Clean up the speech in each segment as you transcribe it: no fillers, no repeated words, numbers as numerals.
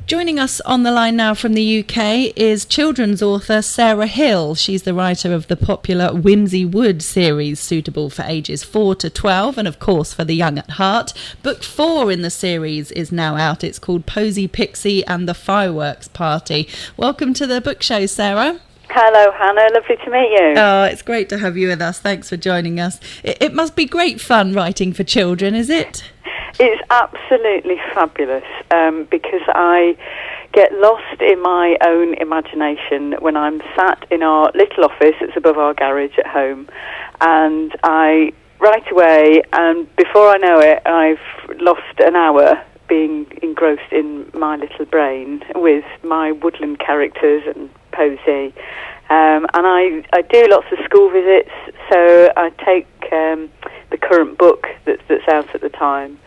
Joining us on the line now from the UK is children's author Sarah Hill. She's the writer of the popular Whimsy Wood series, suitable for ages 4 to 12 and, of course, for the young at heart. Book 4 in the series is now out. It's called Posie Pixie and the Fireworks Party. Welcome to the book show, Sarah. Hello, Hannah. Lovely to meet you. Oh, it's great to have you with us. Thanks for joining us. It must be great fun writing for children, is it? It's absolutely fabulous because I get lost in my own imagination when I'm sat in our little office that's above our garage at home, and I write away, and before I know it, I've lost an hour being engrossed in my little brain with my woodland characters and Posie. And I do lots of school visits, so I take the current book that's out at the time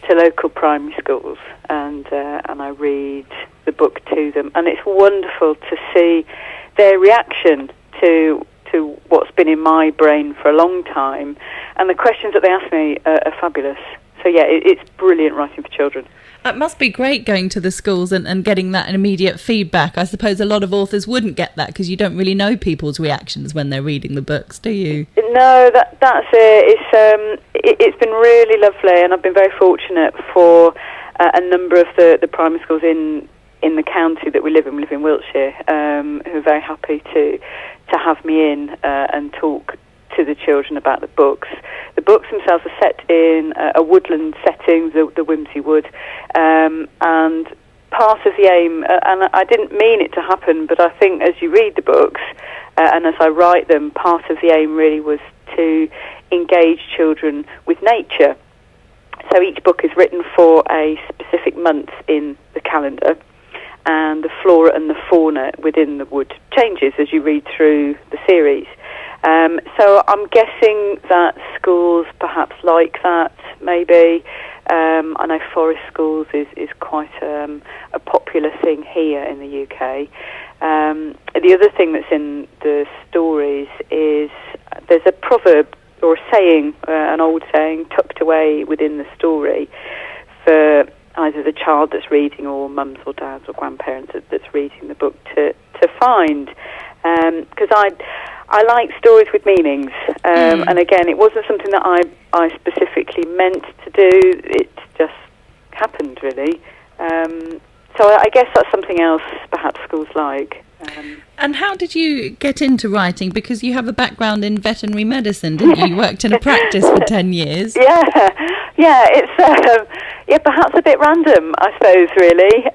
to local primary schools, and I read the book to them, and it's wonderful to see their reaction to what's been in my brain for a long time, and the questions that they ask me are fabulous. So yeah, it's brilliant writing for children. It must be great going to the schools and getting that immediate feedback. I suppose a lot of authors wouldn't get that because you don't really know people's reactions when they're reading the books, do you? No, that's it. It's been really lovely, and I've been very fortunate for a number of the primary schools in the county that we live in. We live in Wiltshire, who are very happy to have me in and talk to the children about the books. The books themselves are set in a woodland setting, the Whimsy Wood, and part of the aim, and I didn't mean it to happen, but I think as you read the books and as I write them, part of the aim really was to engage children with nature. So each book is written for a specific month in the calendar, and the flora and the fauna within the wood changes as you read through the series. So I'm guessing that schools perhaps like that, maybe. I know forest schools is quite a popular thing here in the UK. The other thing that's in the stories is there's a proverb or a saying, an old saying, tucked away within the story for either the child that's reading or mums or dads or grandparents that's reading the book to find. Because I like stories with meanings, and again, it wasn't something that I specifically meant to do. It just happened, really. So I guess that's something else perhaps schools like. And how did you get into writing? Because you have a background in veterinary medicine, didn't you? You worked in a practice for 10 years. Yeah, it's perhaps a bit random, I suppose, really.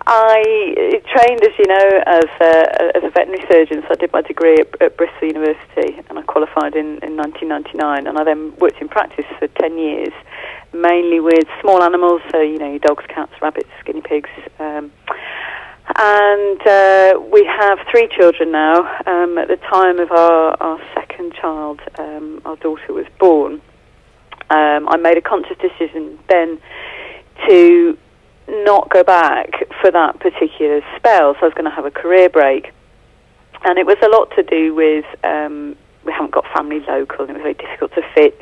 I trained, as you know, as a veterinary surgeon, so I did my degree at Bristol University, and I qualified in 1999, and I then worked in practice for 10 years, mainly with small animals, so, you know, dogs, cats, rabbits, guinea pigs, and we have 3 children now. At the time of our second child, our daughter was born, I made a conscious decision then to not go back for that particular spell, so I was going to have a career break. And it was a lot to do with, we haven't got family local, and it was very difficult to fit,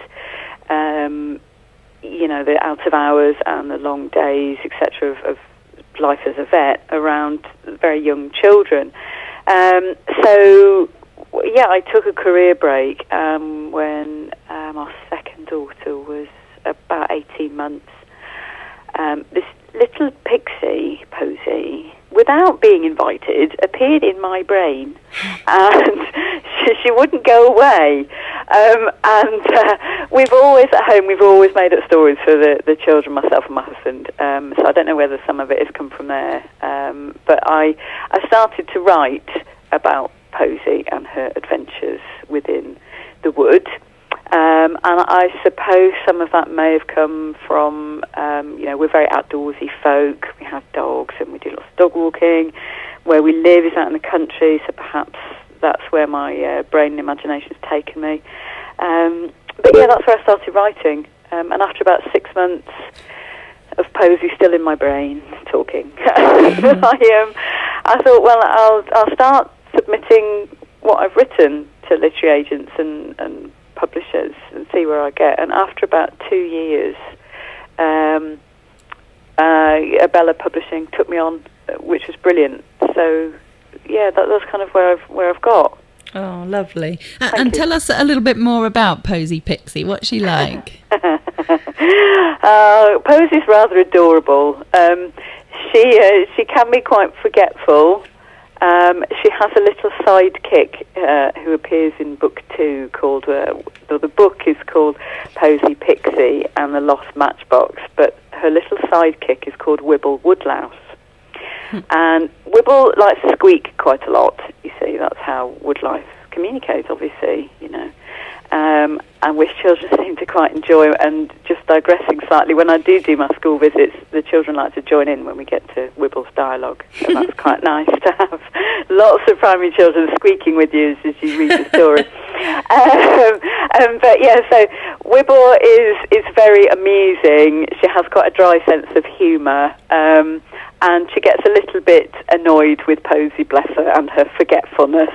you know, the out of hours and the long days, etc., of life as a vet around very young children. So, yeah, I took a career break when our second daughter was about 18 months. This little pixie, Posie, without being invited, appeared in my brain, and she wouldn't go away. We've always, at home, made up stories for the children, myself and my husband, so I don't know whether some of it has come from there. But I started to write about Posie and her adventures within the wood. And I suppose some of that may have come from, you know, we're very outdoorsy folk. We have dogs and we do lots of dog walking. Where we live is out in the country, so perhaps that's where my brain and imagination has taken me. But yeah, that's where I started writing. And after about 6 months of Posie still in my brain, talking, I thought, well, I'll start submitting what I've written to literary agents and publishers and see where I get. And after about 2 years, Bella Publishing took me on, which was brilliant. So, yeah, that's kind of where I've got. Oh, lovely. Thank And you. tell us a little bit more about Posie Pixie. What's she like? Posie's rather adorable. She can be quite forgetful. She has a little sidekick who appears in book 2 called, the book is called Posie Pixie and the Lost Matchbox, but her little sidekick is called Wibble Woodlouse. And Wibble likes to squeak quite a lot, you see, that's how woodlice communicates, obviously, you know. And which children seem to quite enjoy. And just digressing slightly, when I do my school visits, the children like to join in when we get to Wibble's dialogue. So that's quite nice to have lots of primary children squeaking with you as you read the story. But yeah, so Wibble is very amusing. She has quite a dry sense of humour. And she gets a little bit annoyed with Posie, bless her, and her forgetfulness.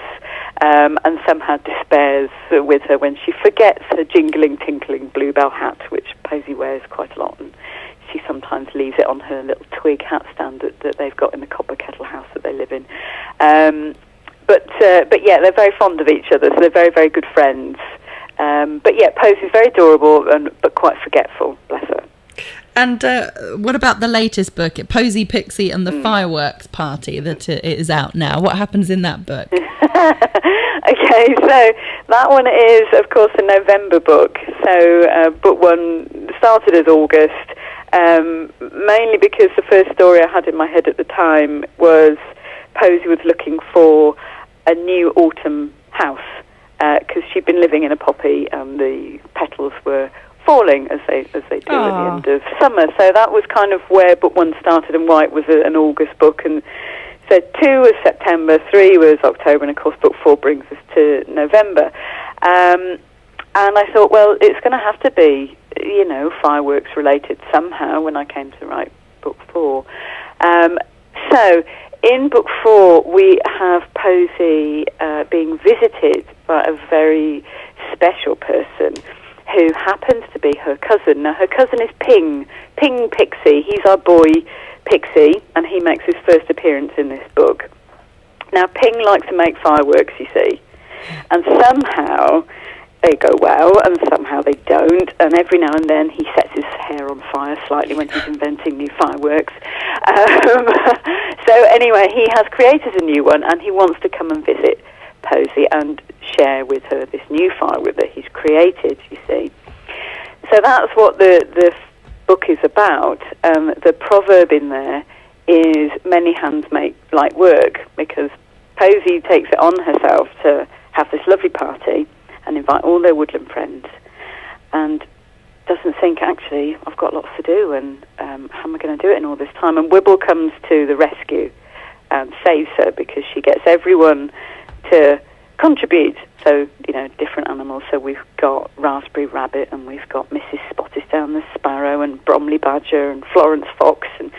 And somehow despairs with her when she forgets her jingling, tinkling bluebell hat, which Posie wears quite a lot, and she sometimes leaves it on her little twig hat stand that they've got in the copper kettle house that they live in. But yeah, they're very fond of each other, so they're very, very good friends. But yeah, Posie's very adorable, but quite forgetful, bless her. And what about the latest book, Posie Pixie and the Fireworks Party, that is out now? What happens in that book? Okay, so that one is, of course, a November book. So book 1 started as August, mainly because the first story I had in my head at the time was Posie was looking for a new autumn house, because she'd been living in a poppy and the petals were falling as they do at the end of summer. So that was kind of where book 1 started and why it was an August book. And so 2 was September, 3 was October, and of course book 4 brings us to November. And I thought, well, it's going to have to be, you know, fireworks related somehow when I came to write book 4. So in book 4 we have Posie being visited by a very special person who happens to be her cousin. Now, her cousin is Ping Pixie. He's our boy Pixie, and he makes his first appearance in this book. Now, Ping likes to make fireworks, you see, and somehow they go well, and somehow they don't, and every now and then he sets his hair on fire slightly when he's inventing new fireworks. So anyway, he has created a new one, and he wants to come and visit Posie and share with her this new firework that he's created, you see. So that's what the book is about. The proverb in there is many hands make light work, because Posie takes it on herself to have this lovely party and invite all their woodland friends, and doesn't think, actually, I've got lots to do, and how am I going to do it in all this time? And Wibble comes to the rescue and saves her, because she gets everyone to contribute. So, you know, different animals. So we've got Raspberry Rabbit, and we've got Mrs. Spottisdown the Sparrow, and Bromley Badger, and Florence Fox, and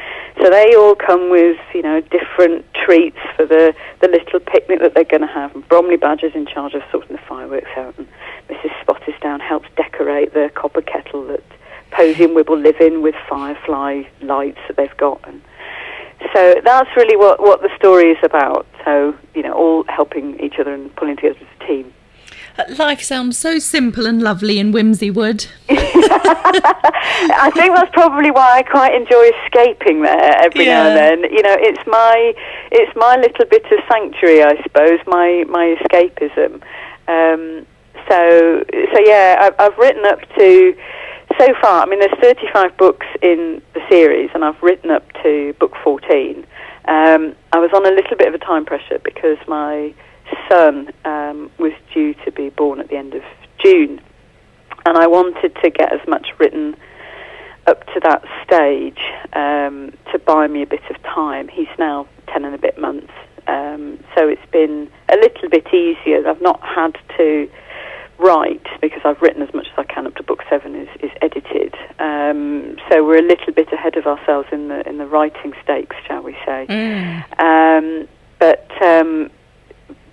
so they all come with, you know, different treats for the little picnic that they're going to have. And Bromley Badger's in charge of sorting the fireworks out, and Mrs. Spottisdown helps decorate the copper kettle that Posie and Wibble live in with firefly lights that they've got. And so that's really what the story is about. So, you know, all helping each other and pulling together as a team. Life sounds so simple and lovely in Whimsy Wood. I think that's probably why I quite enjoy escaping there every now and then. You know, it's my little bit of sanctuary, I suppose, my escapism. So yeah, I've written up to, so far, I mean, there's 35 books in the series, and I've written up to book 14. I was on a little bit of a time pressure because my son was due to be born at the end of June, and I wanted to get as much written up to that stage to buy me a bit of time. He's now 10 and a bit months, so it's been a little bit easier. I've not had to write, because I've written as much as I can up to book 7 is edited. So we're a little bit ahead of ourselves in the writing stakes, shall we say?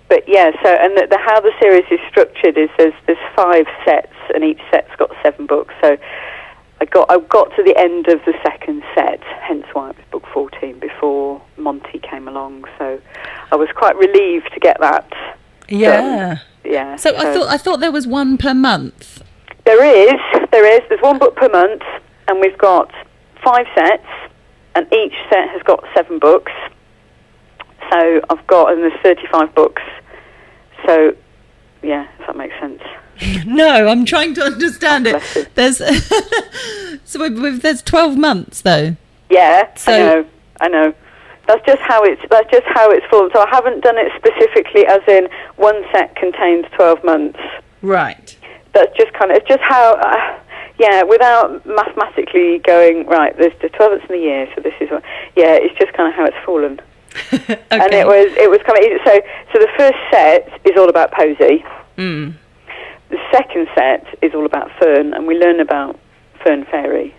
But yeah. So and the how the series is structured is there's 5 sets, and each set's got 7 books. So I got to the end of the second set, hence why it was quite relieved to get that. Yeah. Yeah. So I thought there was one per month. There is. There's one book per month, and we've got 5 sets, and each set has got 7 books. So and there's 35 books. So, yeah, if that makes sense. No, I'm trying to understand it. There's there's 12 months though. Yeah, So I know. That's just how it's formed. So I haven't done it specifically as in one set contains 12 months. right. That's just it's just how, without mathematically going, right, there's the 12 months in the year, so this is what, it's just kind of how it's fallen. Okay. And it was kind of, so the first set is all about Posie. Mm. The second set is all about Fern, and we learn about Fern Fairy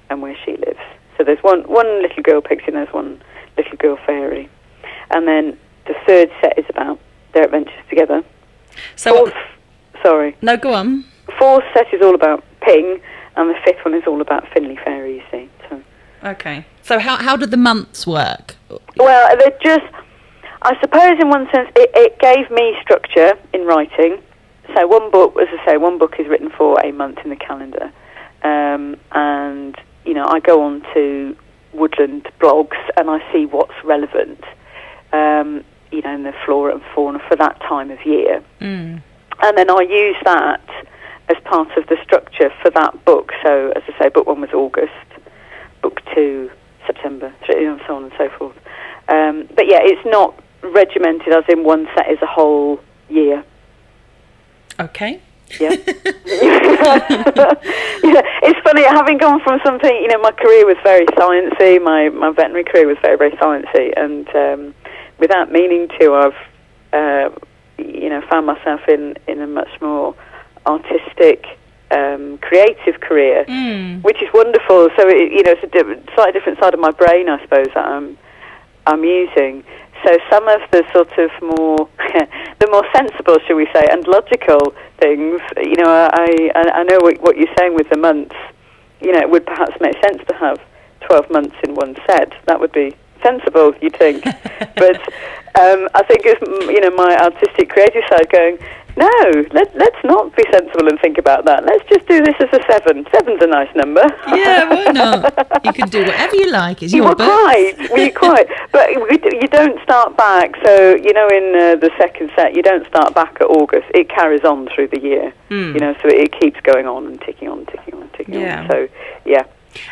and where she lives. So there's one little girl pixie and there's one little girl fairy. And then the third set is about their adventures together. So No, go on. Fourth set is all about Ping, and the fifth one is all about Finley Fairy, you see. So. Okay. So how did the months work? Well, they're just, I suppose in one sense, it gave me structure in writing. So one book, as I say, one book is written for a month in the calendar. And, I go on to woodland blogs and I see what's relevant, in the flora and fauna for that time of year. Mm. And then I use that as part of the structure for that book. So, as I say, book 1 was August, book 2, September, and so on and so forth. But yeah, it's not regimented as in one set is a whole year. Okay. Yeah. It's funny, having gone from something, my career was very sciencey, my veterinary career was very, very sciencey, and without meaning to, I've, found myself in a much more artistic, creative career, which is wonderful. So, it's a slightly different side of my brain, I suppose, that I'm using. So some of the sort of more, the more sensible, shall we say, and logical things, I know what you're saying with the months. It would perhaps make sense to have 12 months in one set. That would be sensible, you'd think. But I think it's, my artistic creative side going, no, let's not be sensible and think about that. Let's just do this as a 7. 7's a nice number. Yeah, why not? You can do whatever you like. It's your book. Quite. But you don't start back. So, in the second set, you don't start back at August. It carries on through the year. So it keeps going on and ticking on. So, yeah.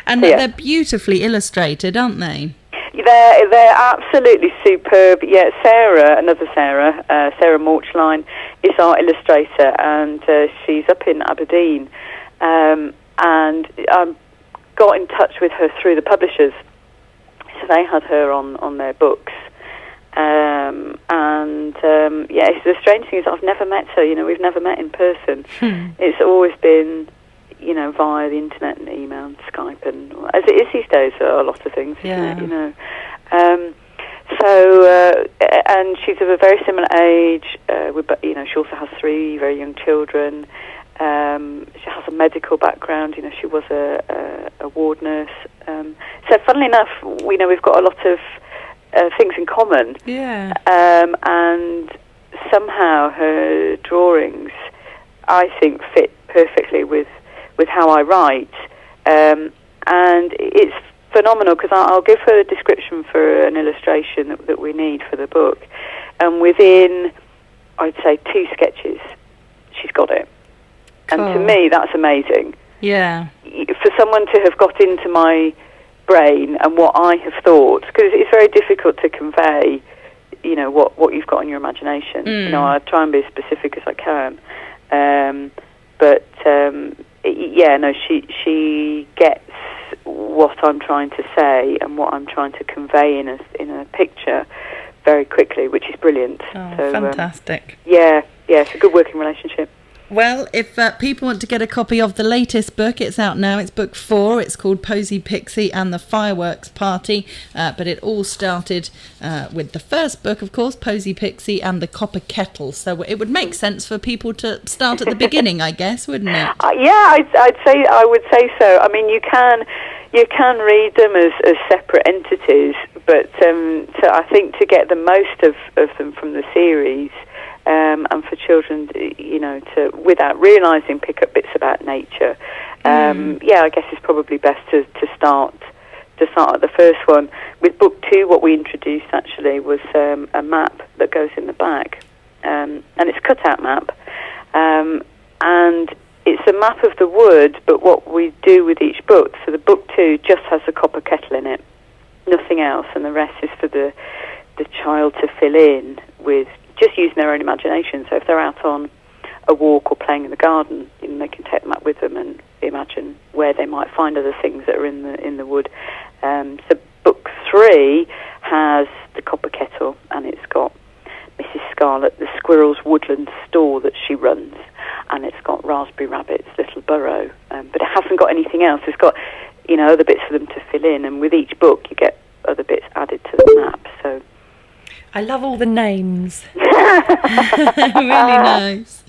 And they're beautifully illustrated, aren't they? They're absolutely superb. Yeah, another Sarah Morchline is our illustrator, and she's up in Aberdeen. And I got in touch with her through the publishers, so they had her on their books. The strange thing is I've never met her. We've never met in person. It's always been, via the internet and email and Skype, and as it is these days, a lot of things, isn't it? And she's of a very similar age. She also has 3 very young children. She has a medical background. She was a ward nurse. So, funnily enough, we've got a lot of things in common. Yeah. And somehow her drawings, I think, fit perfectly with how I write, and it's phenomenal because I'll give her a description for an illustration that we need for the book, and within, I'd say, 2 sketches, she's got it. Cool. And to me, that's amazing. Yeah. For someone to have got into my brain and what I have thought, because it's very difficult to convey, what you've got in your imagination. I try and be as specific as I can, but. She gets what I'm trying to say and what I'm trying to convey in a picture very quickly, which is brilliant. Oh, so, fantastic. It's a good working relationship. Well, if people want to get a copy of the latest book, it's out now. It's book 4. It's called Posie Pixie and the Fireworks Party. But it all started with the first book, of course, Posie Pixie and the Copper Kettle. So it would make sense for people to start at the beginning, I guess, wouldn't it? I would say so. I mean, you can read them as separate entities, But so I think to get the most of them from the series, and for children, to without realising, pick up bits about nature. I guess it's probably best to start at the first one. With book 2, what we introduced actually was a map that goes in the back, and it's a cut-out map, and it's a map of the wood. But what we do with each book, so the book 2 just has a copper kettle in it, nothing else, and the rest is for the child to fill in with, just using their own imagination. So if they're out on a walk or playing in the garden, they can take the map with them and imagine where they might find other things that are in the wood. So book 3 has the copper kettle, and it's got Mrs. Scarlet the squirrel's woodland store that she runs, and it's got Raspberry Rabbit's little burrow, but it hasn't got anything else. It's got other bits for them to fill in, and with each book you get other bits added to the map. So I love all the names. Really nice.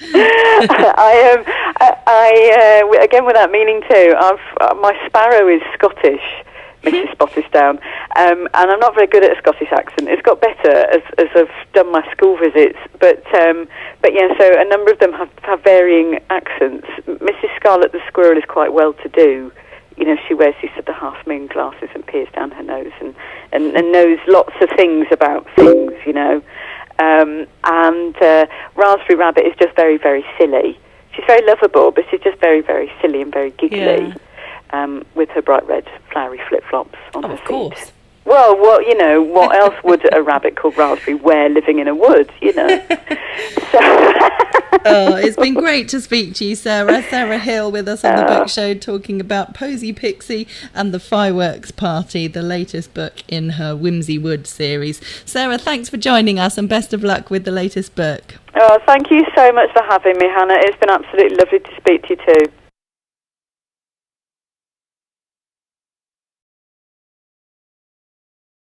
I again, without meaning to, my sparrow is Scottish, Mrs. Spottisdown, and I'm not very good at a Scottish accent. It's got better as I've done my school visits, but yeah. So a number of them have varying accents. Mrs. Scarlet the squirrel is quite well to do. She wears these sort of half-moon glasses and peers down her nose and knows lots of things about things, and Raspberry Rabbit is just very, very silly. She's very lovable, but she's just very, very silly and very giggly, with her bright red flowery flip-flops on her feet. Of course. Well, what else would a rabbit called Raspberry wear living in a wood, Oh, it's been great to speak to you, Sarah. Sarah Hill with us on the book show, talking about Posie Pixie and the Fireworks Party, the latest book in her Whimsy Wood series. Sarah, thanks for joining us, and best of luck with the latest book. Oh, thank you so much for having me, Hannah. It's been absolutely lovely to speak to you too.